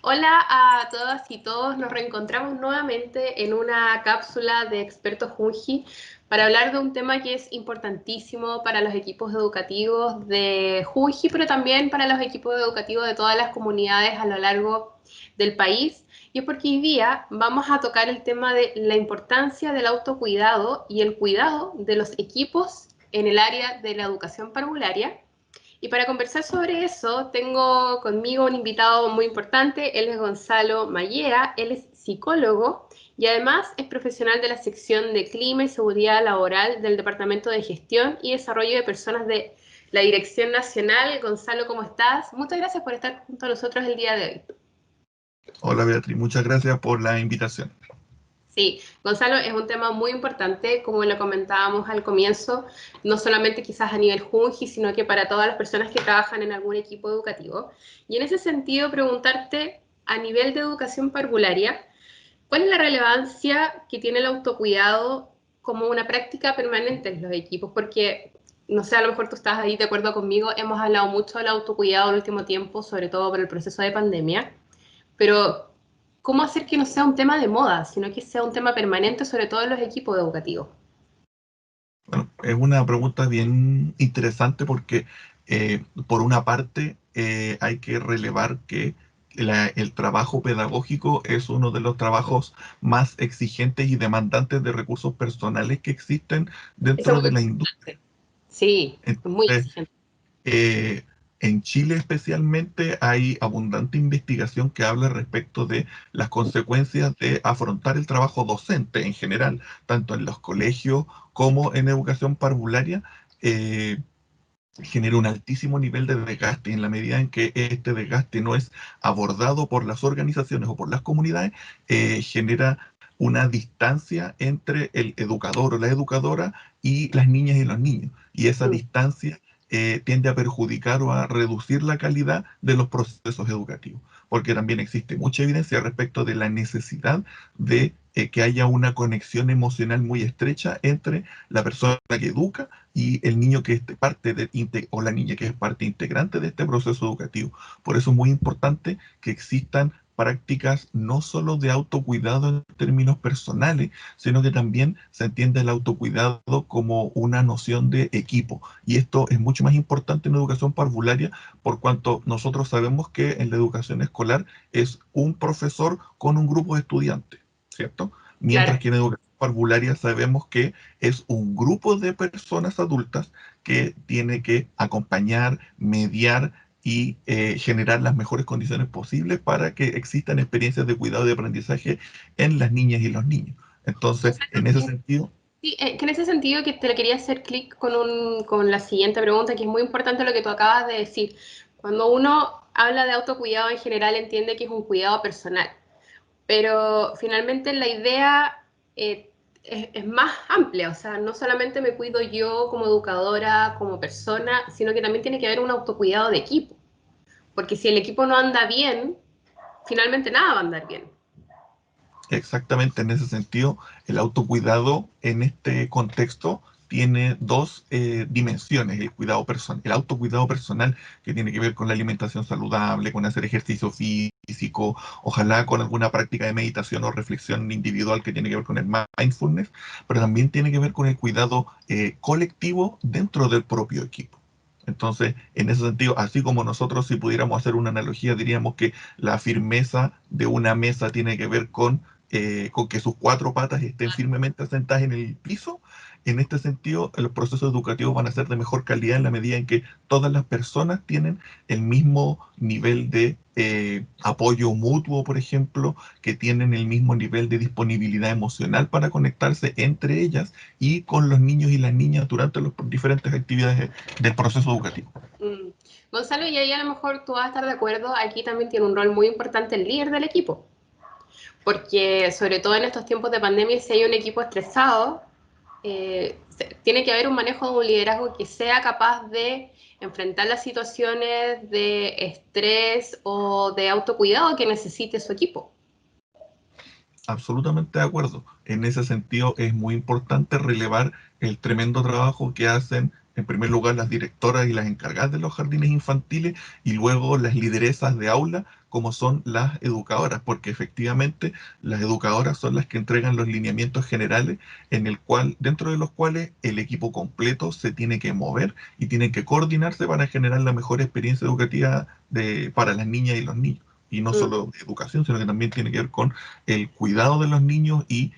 Hola a todas y todos, nos reencontramos nuevamente en una cápsula de expertos Junji para hablar de un tema que es importantísimo para los equipos educativos de Junji, pero también para los equipos educativos de todas las comunidades a lo largo del país. Y es porque hoy día vamos a tocar el tema de la importancia del autocuidado y el cuidado de los equipos en el área de la educación parvularia. Y para conversar sobre eso, tengo conmigo un invitado muy importante. Él es Gonzalo Mayera, él es psicólogo y además es profesional de la sección de Clima y Seguridad Laboral del Departamento de Gestión y Desarrollo de Personas de la Dirección Nacional. Gonzalo, ¿cómo estás? Muchas gracias por estar junto a nosotros el día de hoy. Hola Beatriz, muchas gracias por la invitación. Sí, Gonzalo, es un tema muy importante, como lo comentábamos al comienzo, no solamente quizás a nivel Junji, sino que para todas las personas que trabajan en algún equipo educativo. Y en ese sentido, preguntarte a nivel de educación parvularia, ¿cuál es la relevancia que tiene el autocuidado como una práctica permanente en los equipos? Porque, no sé, a lo mejor tú estás ahí de acuerdo conmigo, hemos hablado mucho del autocuidado en el último tiempo, sobre todo por el proceso de pandemia, pero ¿cómo hacer que no sea un tema de moda, sino que sea un tema permanente, sobre todo en los equipos educativos? Bueno, es una pregunta bien interesante porque por una parte hay que relevar que el trabajo pedagógico es uno de los trabajos más exigentes y demandantes de recursos personales que existen Eso es dentro muy de la industria. importante. Sí, es muy Entonces, exigente. Eh, en Chile especialmente hay abundante investigación que habla respecto de las consecuencias de afrontar el trabajo docente en general, tanto en los colegios como en educación parvularia. eh, Genera un altísimo nivel de desgaste y en la medida en que este desgaste no es abordado por las organizaciones o por las comunidades, genera una distancia entre el educador o la educadora y las niñas y los niños. Y esa Mm. distancia tiende a perjudicar o a reducir la calidad de los procesos educativos, porque también existe mucha evidencia respecto de la necesidad de que haya una conexión emocional muy estrecha entre la persona que educa y el niño que es parte o la niña que es parte integrante de este proceso educativo. Por eso es muy importante que existan prácticas no solo de autocuidado en términos personales, sino que también se entiende el autocuidado como una noción de equipo. Y esto es mucho más importante en educación parvularia, por cuanto nosotros sabemos que en la educación escolar es un profesor con un grupo de estudiantes, ¿cierto? Claro. Mientras que en educación parvularia sabemos que es un grupo de personas adultas que tiene que acompañar, mediar y generar las mejores condiciones posibles para que existan experiencias de cuidado y de aprendizaje en las niñas y los niños. Entonces, Gonzalo, en ese sentido, sí, que en ese sentido que te le quería hacer clic con la siguiente pregunta, que es muy importante lo que tú acabas de decir. Cuando uno habla de autocuidado en general, entiende que es un cuidado personal. Pero finalmente la idea es más amplia, o sea, no solamente me cuido yo como educadora, como persona, sino que también tiene que haber un autocuidado de equipo, porque si el equipo no anda bien, finalmente nada va a andar bien. exactamente en ese sentido, el autocuidado en este contexto tiene dos dimensiones, el cuidado personal, el autocuidado personal que tiene que ver con la alimentación saludable, con hacer ejercicio físico, ojalá con alguna práctica de meditación o reflexión individual que tiene que ver con el mindfulness, pero también tiene que ver con el cuidado colectivo dentro del propio equipo. Entonces, en ese sentido, así como nosotros si pudiéramos hacer una analogía, diríamos que la firmeza de una mesa tiene que ver con que sus cuatro patas estén firmemente asentadas en el piso. En este sentido, los procesos educativos van a ser de mejor calidad en la medida en que todas las personas tienen el mismo nivel de apoyo mutuo, por ejemplo, que tienen el mismo nivel de disponibilidad emocional para conectarse entre ellas y con los niños y las niñas durante las diferentes actividades del proceso educativo. Mm. Gonzalo, y ahí a lo mejor tú vas a estar de acuerdo, aquí también tiene un rol muy importante el líder del equipo, porque sobre todo en estos tiempos de pandemia, si hay un equipo estresado, tiene que haber un manejo de un liderazgo que sea capaz de enfrentar las situaciones de estrés o de autocuidado que necesite su equipo. Absolutamente de acuerdo. En ese sentido, es muy importante relevar el tremendo trabajo que hacen, en primer lugar, las directoras y las encargadas de los jardines infantiles y luego las lideresas de aula como son las educadoras, porque efectivamente las educadoras son las que entregan los lineamientos generales dentro de los cuales el equipo completo se tiene que mover y tiene que coordinarse para generar la mejor experiencia educativa para las niñas y los niños. Y no Mm. solo educación, sino que también tiene que ver con el cuidado de los niños y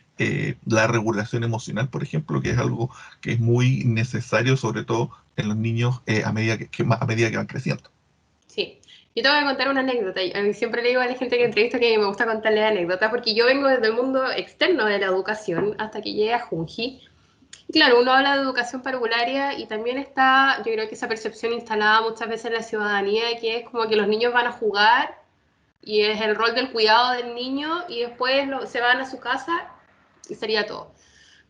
la regulación emocional, por ejemplo, que es algo que es muy necesario, sobre todo en los niños a medida a medida que van creciendo. Sí, yo te voy a contar una anécdota. A mí siempre le digo a la gente que entrevisto que me gusta contarle anécdotas porque yo vengo desde el mundo externo de la educación hasta que llegué a Junji. Y claro, uno habla de educación parvularia y también está, yo creo que esa percepción instalada muchas veces en la ciudadanía de que es como que los niños van a jugar y es el rol del cuidado del niño y después se van a su casa y sería todo.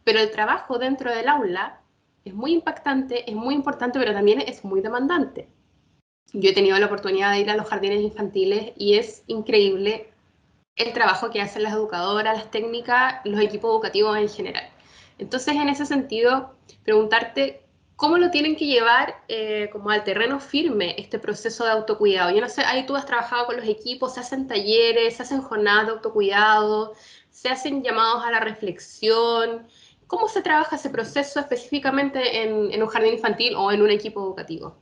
Pero el trabajo dentro del aula es muy impactante, es muy importante, pero también es muy demandante. Yo he tenido la oportunidad de ir a los jardines infantiles y es increíble el trabajo que hacen las educadoras, las técnicas, los equipos educativos en general. Entonces, en ese sentido, preguntarte cómo lo tienen que llevar como al terreno firme este proceso de autocuidado. Yo no sé, ahí tú has trabajado con los equipos, se hacen talleres, se hacen jornadas de autocuidado, se hacen llamados a la reflexión. ¿Cómo se trabaja ese proceso específicamente en un jardín infantil o en un equipo educativo?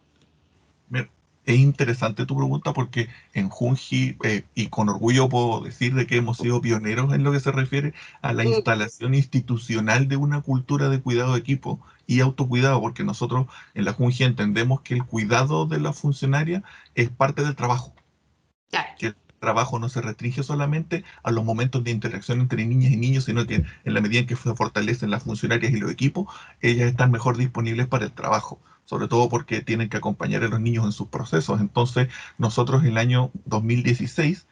Mira, es interesante tu pregunta porque en Junji, y con orgullo puedo decir de que hemos sido pioneros en lo que se refiere a la Mm, instalación institucional de una cultura de cuidado de equipo y autocuidado, porque nosotros en la Junji entendemos que el cuidado de la funcionaria es parte del trabajo, claro. que el trabajo no se restringe solamente a los momentos de interacción entre niñas y niños, sino que en la medida en que se fortalecen las funcionarias y los equipos, ellas están mejor disponibles para el trabajo, sobre todo porque tienen que acompañar a los niños en sus procesos. Entonces, nosotros en el año 2016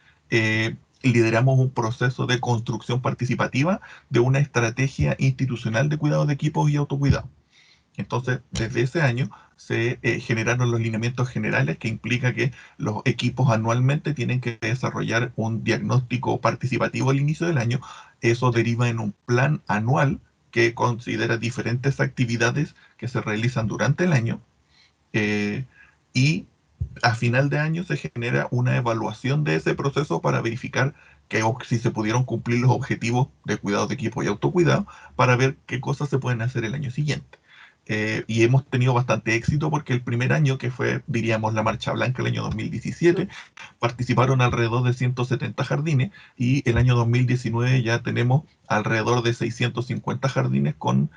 lideramos un proceso de construcción participativa de una estrategia institucional de cuidado de equipos y autocuidado. Entonces, desde ese año se generaron los lineamientos generales que implica que los equipos anualmente tienen que desarrollar un diagnóstico participativo al inicio del año. Eso deriva en un plan anual que considera diferentes actividades que se realizan durante el año eh, y a final de año se genera una evaluación de ese proceso para verificar si se pudieron cumplir los objetivos de cuidado de equipo y autocuidado para ver qué cosas se pueden hacer el año siguiente. Y hemos tenido bastante éxito porque el primer año, que fue, diríamos, la Marcha Blanca, el año 2017, participaron alrededor de 170 jardines y el año 2019 ya tenemos alrededor de 650 jardines con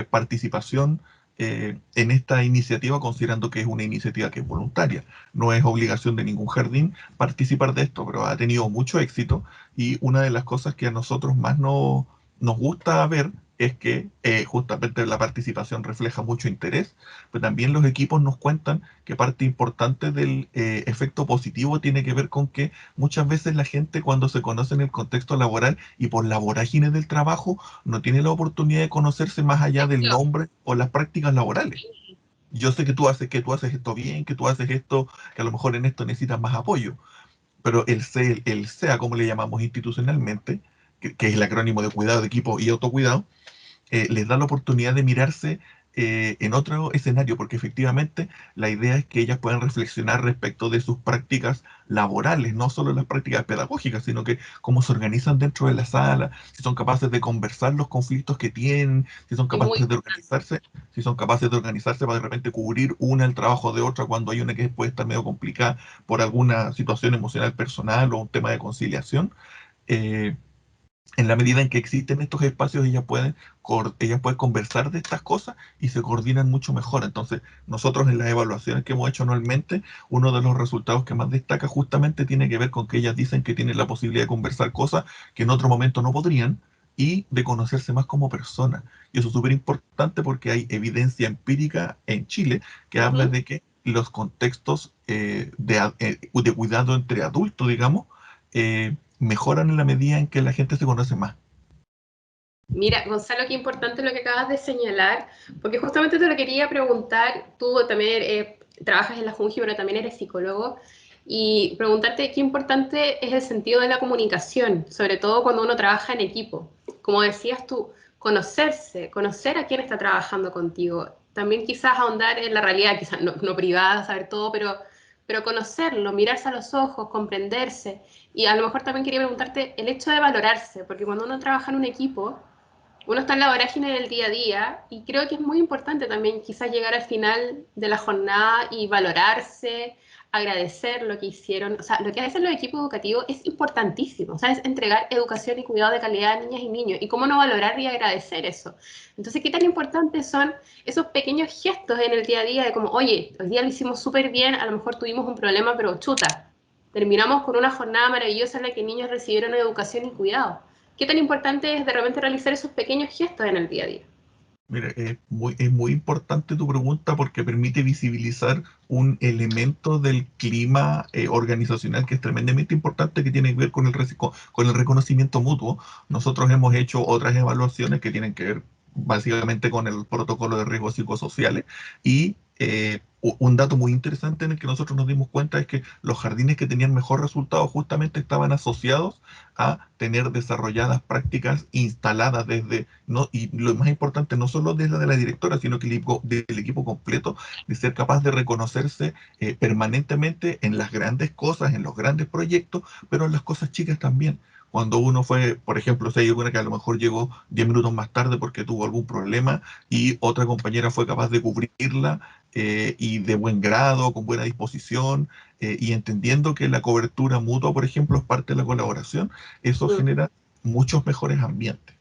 participación en esta iniciativa, considerando que es una iniciativa que es voluntaria. No es obligación de ningún jardín participar de esto, pero ha tenido mucho éxito y una de las cosas que a nosotros más nos gusta ver es que justamente la participación refleja mucho interés, pero también los equipos nos cuentan que parte importante del efecto positivo tiene que ver con que muchas veces la gente cuando se conoce en el contexto laboral y por la vorágine del trabajo no tiene la oportunidad de conocerse más allá del Exacto. nombre o las prácticas laborales. Yo sé que tú haces esto bien, que tú haces esto, que a lo mejor en esto necesitas más apoyo, pero el SEA, como le llamamos institucionalmente, que es el acrónimo de cuidado de equipo y autocuidado, les da la oportunidad de mirarse en otro escenario, porque efectivamente la idea es que ellas puedan reflexionar respecto de sus prácticas laborales, no solo las prácticas pedagógicas, sino que cómo se organizan dentro de la sala, si son capaces de conversar los conflictos que tienen, si son Es muy capaces de importante. organizarse, si son capaces de organizarse para de repente cubrir una el trabajo de otra cuando hay una que puede estar medio complicada por alguna situación emocional personal o un tema de conciliación. Eh, en la medida en que existen estos espacios, ellas pueden conversar de estas cosas y se coordinan mucho mejor. Entonces, nosotros en las evaluaciones que hemos hecho anualmente, uno de los resultados que más destaca justamente tiene que ver con que ellas dicen que tienen la posibilidad de conversar cosas que en otro momento no podrían y de conocerse más como personas. Y eso es súper importante porque hay evidencia empírica en Chile que habla Ujú. de que los contextos de cuidado entre adultos, digamos, mejoran en la medida en que la gente se conoce más. Mira, Gonzalo, qué importante lo que acabas de señalar, porque justamente te lo quería preguntar, tú también trabajas en la Junji, pero también eres psicólogo, y preguntarte qué importante es el sentido de la comunicación, sobre todo cuando uno trabaja en equipo. Como decías tú, conocerse, conocer a quién está trabajando contigo, también quizás ahondar en la realidad, quizás no privada, saber todo, pero pero conocerlo, mirarse a los ojos, comprenderse. Y a lo mejor también quería preguntarte el hecho de valorarse, porque cuando uno trabaja en un equipo, uno está en la vorágine del día a día y creo que es muy importante también quizás llegar al final de la jornada y valorarse, agradecer lo que hicieron. O sea, lo que hacen los equipos educativos es importantísimo, o sea, es entregar educación y cuidado de calidad a niñas y niños. ¿Y cómo no valorar y agradecer eso? Entonces, ¿qué tan importantes son esos pequeños gestos en el día a día de como, oye, hoy día lo hicimos súper bien, a lo mejor tuvimos un problema, pero chuta, terminamos con una jornada maravillosa en la que niños recibieron educación y cuidado? ¿Qué tan importante es de repente realizar esos pequeños gestos en el día a día? Mira, es muy importante tu pregunta porque permite visibilizar un elemento del clima organizacional que es tremendamente importante, que tiene que ver con con el reconocimiento mutuo. Nosotros hemos hecho otras evaluaciones que tienen que ver básicamente con el protocolo de riesgos psicosociales y un dato muy interesante en el que nosotros nos dimos cuenta es que los jardines que tenían mejor resultado justamente estaban asociados a tener desarrolladas prácticas instaladas desde, no, y lo más importante, no solo desde la directora, sino que del equipo completo, de ser capaz de reconocerse permanentemente en las grandes cosas, en los grandes proyectos, pero en las cosas chicas también. Cuando uno fue, por ejemplo, si hay alguna que a lo mejor llegó 10 minutos más tarde porque tuvo algún problema y otra compañera fue capaz de cubrirla y de buen grado, con buena disposición, y entendiendo que la cobertura mutua, por ejemplo, es parte de la colaboración, eso Mm. genera muchos mejores ambientes.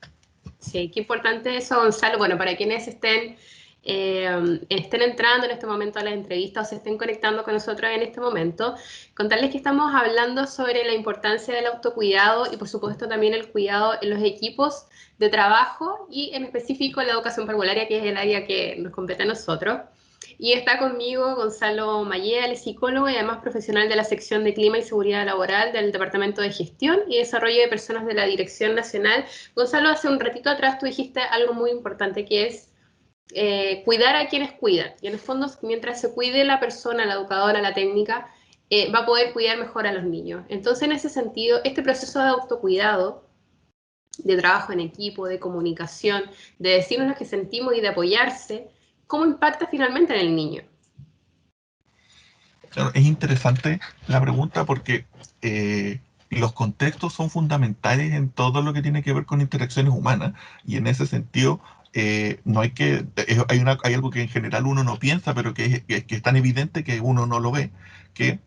Sí, qué importante eso, Gonzalo. Bueno, para quienes estén entrando en este momento a la entrevista o se estén conectando con nosotros en este momento, contarles que estamos hablando sobre la importancia del autocuidado y por supuesto también el cuidado en los equipos de trabajo y en específico la educación parvularia, que es el área que nos compete a nosotros. Y está conmigo Gonzalo Mayea, él es psicólogo y además profesional de la sección de Clima y Seguridad Laboral del Departamento de Gestión y Desarrollo de Personas de la Dirección Nacional. Gonzalo, hace un ratito atrás tú dijiste algo muy importante que es cuidar a quienes cuidan. Y en el fondo, mientras se cuide la persona, la educadora, la técnica, va a poder cuidar mejor a los niños. Entonces, en ese sentido, este proceso de autocuidado, de trabajo en equipo, de comunicación, de decirnos lo que sentimos y de apoyarse, ¿cómo impacta finalmente en el niño? Claro, es interesante la pregunta porque los contextos son fundamentales en todo lo que tiene que ver con interacciones humanas y en ese sentido no hay que, hay algo que en general uno no piensa, pero que es tan evidente que uno no lo ve, que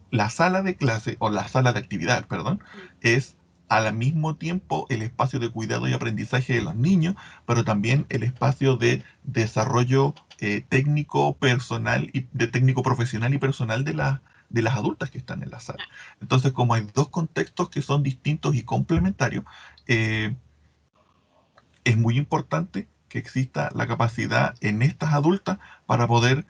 la sala de clase o la sala de actividad, perdón, es al mismo tiempo el espacio de cuidado y aprendizaje de los niños, pero también el espacio de desarrollo técnico personal y de técnico profesional y personal de las adultas que están en la sala. Entonces, como hay dos contextos que son distintos y complementarios, eh, es muy importante que exista la capacidad en estas adultas para poder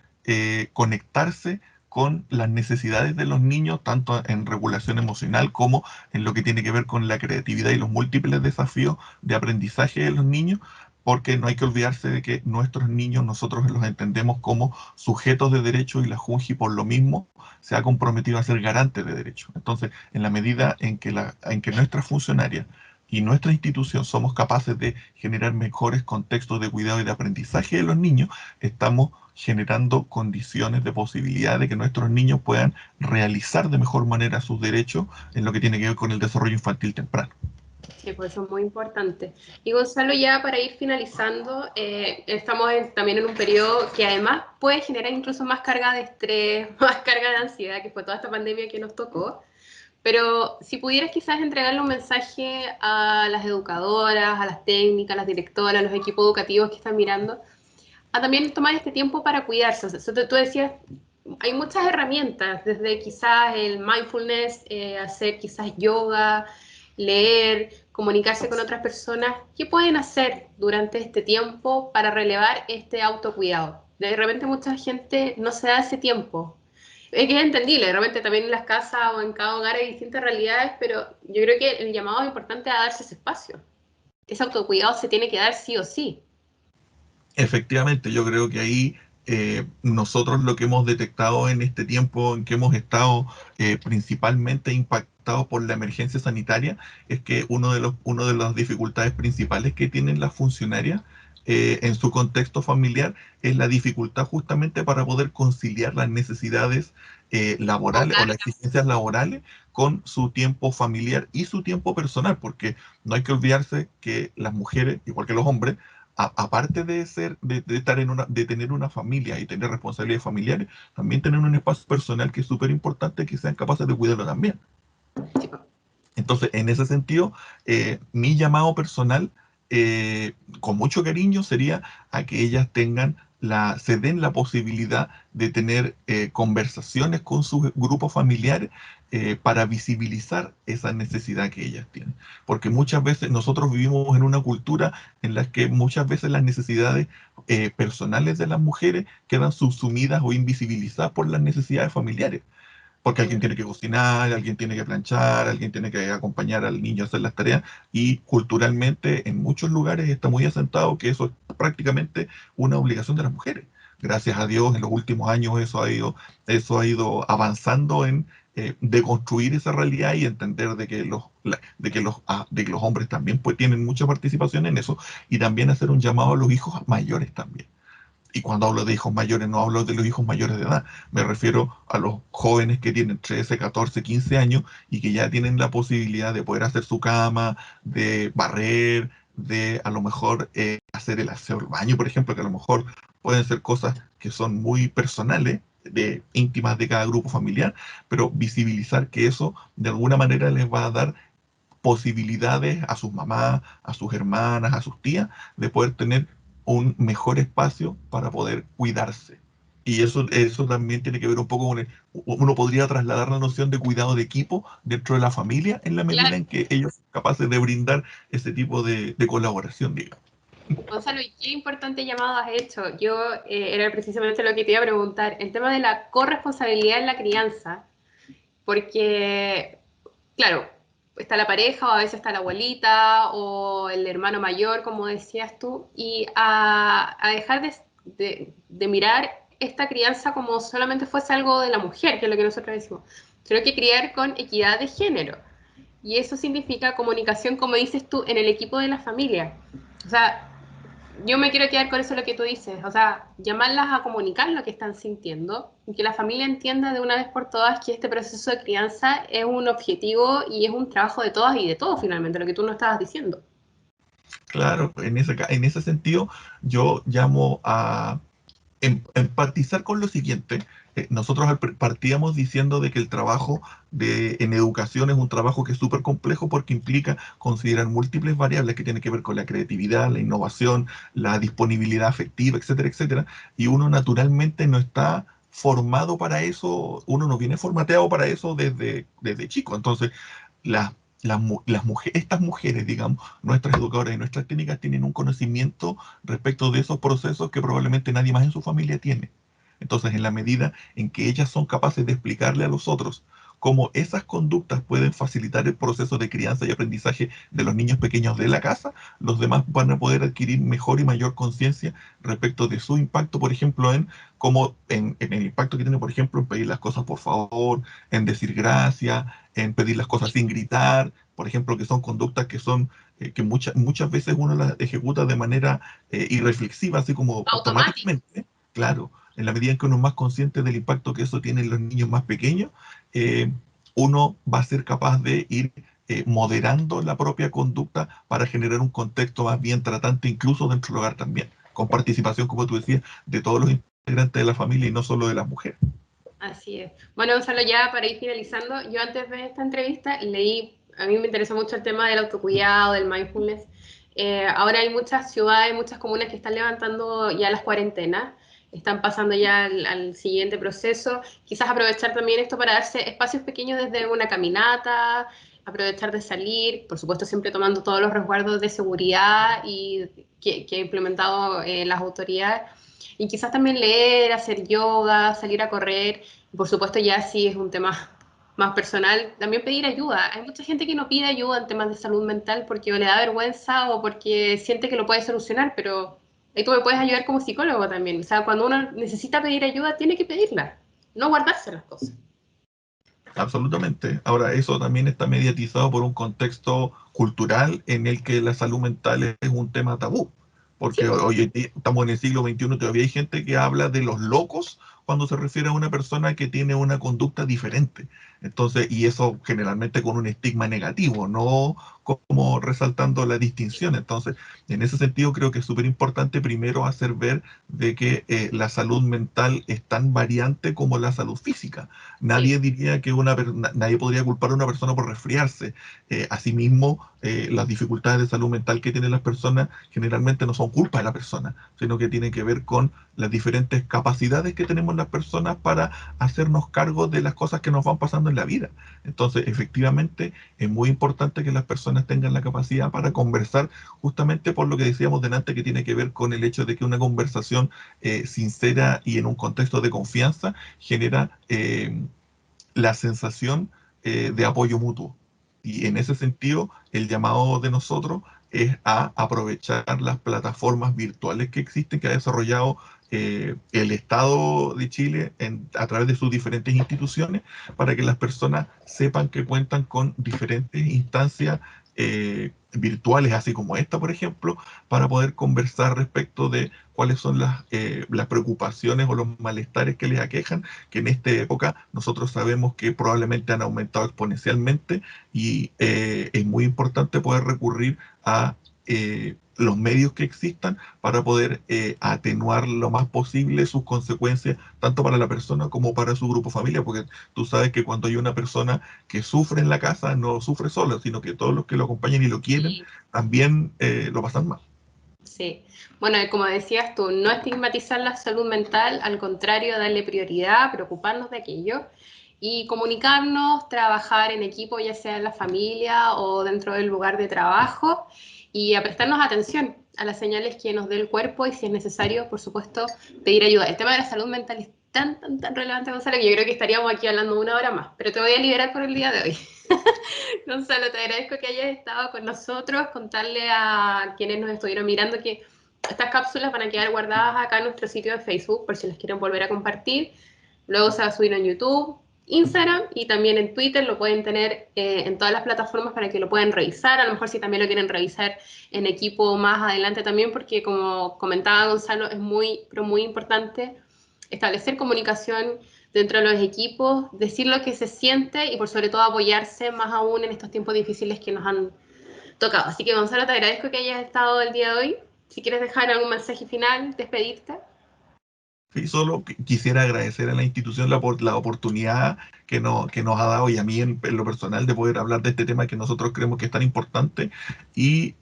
conectarse con las necesidades de los niños, tanto en regulación emocional como en lo que tiene que ver con la creatividad y los múltiples desafíos de aprendizaje de los niños, porque no hay que olvidarse de que nuestros niños nosotros los entendemos como sujetos de derecho y la JUNJI por lo mismo se ha comprometido a ser garante de derechos. Entonces, en la medida en que nuestras funcionarias y nuestra institución somos capaces de generar mejores contextos de cuidado y de aprendizaje de los niños, estamos generando condiciones de posibilidad de que nuestros niños puedan realizar de mejor manera sus derechos en lo que tiene que ver con el desarrollo infantil temprano. Sí, pues eso es muy importante. Y Gonzalo, ya para ir finalizando, estamos también en un periodo que además puede generar incluso más carga de estrés, más carga de ansiedad, que fue toda esta pandemia que nos tocó. Pero si pudieras quizás entregarle un mensaje a las educadoras, a las técnicas, a las directoras, a los equipos educativos que están mirando, a también tomar este tiempo para cuidarse. O sea, tú decías, hay muchas herramientas, desde quizás el mindfulness, hacer quizás yoga, leer, comunicarse con otras personas. ¿Qué pueden hacer durante este tiempo para relevar este autocuidado? De repente mucha gente no se da ese tiempo. Es que es entendible, de repente también en las casas o en cada hogar hay distintas realidades, pero yo creo que el llamado es importante a darse ese espacio. Ese autocuidado se tiene que dar sí o sí. Efectivamente, yo creo que ahí nosotros lo que hemos detectado en este tiempo en que hemos estado principalmente impactados por la emergencia sanitaria es que uno de las dificultades principales que tienen las funcionarias en su contexto familiar es la dificultad justamente para poder conciliar las necesidades laborales o las exigencias laborales con su tiempo familiar y su tiempo personal, porque no hay que olvidarse que las mujeres, igual que los hombres, aparte de estar de tener una familia y tener responsabilidades familiares, también tener un espacio personal que es súper importante que sean capaces de cuidarlo también. Entonces, en ese sentido, mi llamado personal, con mucho cariño, sería a que ellas se den la posibilidad de tener conversaciones con sus grupos familiares para visibilizar esa necesidad que ellas tienen. Porque muchas veces nosotros vivimos en una cultura en la que muchas veces las necesidades personales de las mujeres quedan subsumidas o invisibilizadas por las necesidades familiares. Porque alguien tiene que cocinar, alguien tiene que planchar, alguien tiene que acompañar al niño a hacer las tareas, y culturalmente en muchos lugares está muy asentado que eso es prácticamente una obligación de las mujeres. Gracias a Dios, en los últimos años eso ha ido avanzando en deconstruir esa realidad y entender de que de que los hombres también pues, tienen mucha participación en eso, y también hacer un llamado a los hijos mayores también. Y cuando hablo de hijos mayores, no hablo de los hijos mayores de edad, me refiero a los jóvenes que tienen 13, 14, 15 años y que ya tienen la posibilidad de poder hacer su cama, de barrer, de a lo mejor hacer el aseo del baño, por ejemplo, que a lo mejor pueden ser cosas que son muy personales, íntimas de cada grupo familiar, pero visibilizar que eso de alguna manera les va a dar posibilidades a sus mamás, a sus hermanas, a sus tías, de poder tener un mejor espacio para poder cuidarse. Y eso también tiene que ver un poco con uno podría trasladar la noción de cuidado de equipo dentro de la familia en la medida Claro. en que ellos son capaces de brindar ese tipo de colaboración, digamos. Gonzalo, ¿y qué importante llamado has hecho? Yo era precisamente lo que te iba a preguntar, el tema de la corresponsabilidad en la crianza, porque, claro, está la pareja o a veces está la abuelita o el hermano mayor, como decías tú, y a dejar de mirar esta crianza como solamente fuese algo de la mujer, que es lo que nosotros decimos, sino que criar con equidad de género. Y eso significa comunicación, como dices tú, en el equipo de la familia. O sea, yo me quiero quedar con eso lo que tú dices, o sea, llamarlas a comunicar lo que están sintiendo y que la familia entienda de una vez por todas que este proceso de crianza es un objetivo y es un trabajo de todas y de todos finalmente, lo que tú no estabas diciendo. Claro, en ese sentido, yo llamo a empatizar con lo siguiente. Nosotros partíamos diciendo de que el trabajo en educación es un trabajo que es súper complejo porque implica considerar múltiples variables que tienen que ver con la creatividad, la innovación, la disponibilidad afectiva, etcétera, etcétera. Y uno naturalmente no está formado para eso, uno no viene formateado para eso desde chico. Entonces, las estas mujeres, digamos, nuestras educadoras y nuestras técnicas tienen un conocimiento respecto de esos procesos que probablemente nadie más en su familia tiene. Entonces, en la medida en que ellas son capaces de explicarle a los otros cómo esas conductas pueden facilitar el proceso de crianza y aprendizaje de los niños pequeños de la casa, los demás van a poder adquirir mejor y mayor conciencia respecto de su impacto, por ejemplo, en el impacto que tiene, por ejemplo, en pedir las cosas por favor, en decir gracias, en pedir las cosas sin gritar, por ejemplo, que son conductas que son que muchas veces uno las ejecuta de manera irreflexiva, así como Automático. automáticamente, claro, en la medida en que uno es más consciente del impacto que eso tiene en los niños más pequeños, eh, uno va a ser capaz de ir moderando la propia conducta para generar un contexto más bien tratante, incluso dentro del hogar también, con participación, como tú decías, de todos los integrantes de la familia y no solo de las mujeres. Así es. Bueno, Gonzalo, ya para ir finalizando, yo antes de esta entrevista leí, a mí me interesa mucho el tema del autocuidado, del mindfulness. Ahora hay muchas ciudades, muchas comunas que están levantando ya las cuarentenas, están pasando ya al siguiente proceso. Quizás aprovechar también esto para darse espacios pequeños desde una caminata, aprovechar de salir, por supuesto siempre tomando todos los resguardos de seguridad y que ha implementado las autoridades. Y quizás también leer, hacer yoga, salir a correr. Y por supuesto, ya si es un tema más personal, también pedir ayuda. Hay mucha gente que no pide ayuda en temas de salud mental porque o le da vergüenza o porque siente que lo puede solucionar, pero ahí tú me puedes ayudar como psicólogo también. O sea, cuando uno necesita pedir ayuda, tiene que pedirla, no guardarse las cosas. Absolutamente. Ahora, eso también está mediatizado por un contexto cultural en el que la salud mental es un tema tabú. Sí, porque po. hoy en día estamos en el siglo XXI, todavía hay gente que habla de los locos cuando se refiere a una persona que tiene una conducta diferente. Entonces, y eso generalmente con un estigma negativo, no como resaltando la distinción. Entonces, en ese sentido creo que es súper importante primero hacer ver de que la salud mental es tan variante como la salud física. Sí, Nadie diría que nadie podría culpar a una persona por resfriarse. Asimismo, las dificultades de salud mental que tienen las personas generalmente no son culpa de la persona, sino que tienen que ver con las diferentes capacidades que tenemos las personas para hacernos cargo de las cosas que nos van pasando en la vida. Entonces, efectivamente, es muy importante que las personas tengan la capacidad para conversar, justamente por lo que decíamos delante, que tiene que ver con el hecho de que una conversación sincera y en un contexto de confianza genera la sensación de apoyo mutuo. Y en ese sentido, el llamado de nosotros es a aprovechar las plataformas virtuales que existen, que ha desarrollado el Estado de Chile a través de sus diferentes instituciones, para que las personas sepan que cuentan con diferentes instancias virtuales, así como esta, por ejemplo, para poder conversar respecto de cuáles son las preocupaciones o los malestares que les aquejan, que en esta época nosotros sabemos que probablemente han aumentado exponencialmente, y es muy importante poder recurrir a los medios que existan para poder atenuar lo más posible sus consecuencias, tanto para la persona como para su grupo familiar, porque tú sabes que cuando hay una persona que sufre en la casa, no sufre solo, sino que todos los que lo acompañan y lo quieren sí, también lo pasan mal. sí. Bueno, y como decías tú, no estigmatizar la salud mental, al contrario, darle prioridad, preocuparnos de aquello y comunicarnos, trabajar en equipo, ya sea en la familia o dentro del lugar de trabajo, y a prestarnos atención a las señales que nos dé el cuerpo y, si es necesario, por supuesto, pedir ayuda. El tema de la salud mental es tan, tan, tan relevante, Gonzalo, que yo creo que estaríamos aquí hablando una hora más, pero te voy a liberar por el día de hoy. Gonzalo, te agradezco que hayas estado con nosotros, contarle a quienes nos estuvieron mirando que estas cápsulas van a quedar guardadas acá en nuestro sitio de Facebook por si las quieren volver a compartir. Luego se va a subir en YouTube, Instagram y también en Twitter. Lo pueden tener en todas las plataformas para que lo puedan revisar. A lo mejor si también lo quieren revisar en equipo más adelante también, porque como comentaba Gonzalo, es muy, pero muy importante establecer comunicación dentro de los equipos, decir lo que se siente y por sobre todo apoyarse más aún en estos tiempos difíciles que nos han tocado. Así que Gonzalo, te agradezco que hayas estado el día de hoy. Si quieres dejar algún mensaje final, despedirte. Sí, solo quisiera agradecer a la institución la oportunidad que nos ha dado, y a mí en lo personal, de poder hablar de este tema que nosotros creemos que es tan importante, y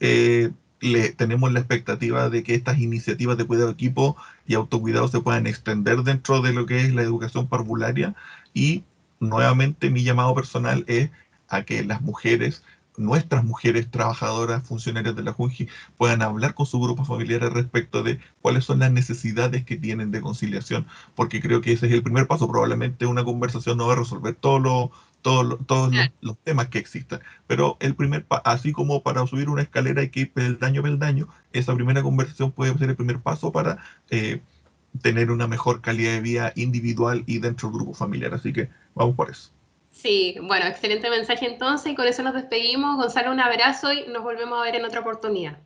tenemos la expectativa de que estas iniciativas de cuidado de equipo y autocuidado se puedan extender dentro de lo que es la educación parvularia. Y nuevamente mi llamado personal es a que las mujeres, nuestras mujeres trabajadoras, funcionarias de la Junji, puedan hablar con sus grupos familiares respecto de cuáles son las necesidades que tienen de conciliación, porque creo que ese es el primer paso. Probablemente una conversación no va a resolver todos los temas que existan, pero así como para subir una escalera hay que ir peldaño a peldaño, esa primera conversación puede ser el primer paso para eh, tener una mejor calidad de vida individual y dentro del grupo familiar. Así que vamos por eso. Sí, bueno, excelente mensaje entonces y con eso nos despedimos. Gonzalo, un abrazo y nos volvemos a ver en otra oportunidad.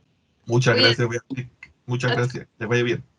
Muchas Cuídate. gracias, Beatriz. Muchas Chao, gracias. Que vaya bien.